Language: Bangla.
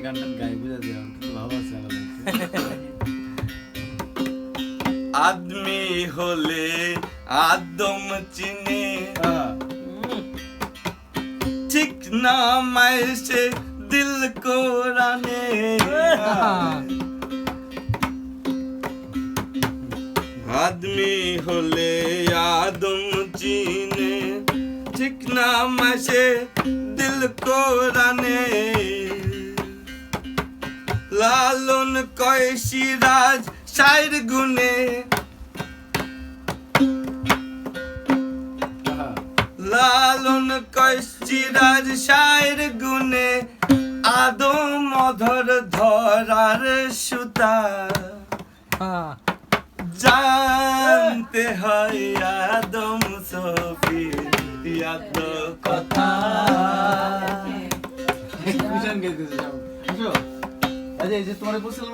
গানটা গাই বুঝা যায় কিন্তু ভালো আছে আমার आदमी होले आदम चिने ठीक नाम से दिल को राने आदमी होले आदम चिने ठीक नाम से दिल को राने लालन कय सिराज शायर गुने লালন কয় সিরাজ শায়ের গুনে আদম অধর ধরার সুতা জানতে হয় আদম সফির ইয়াদ কথা কুশান গাইতেছে যাও আসো আচ্ছা এই যে তোমারে বলছিলাম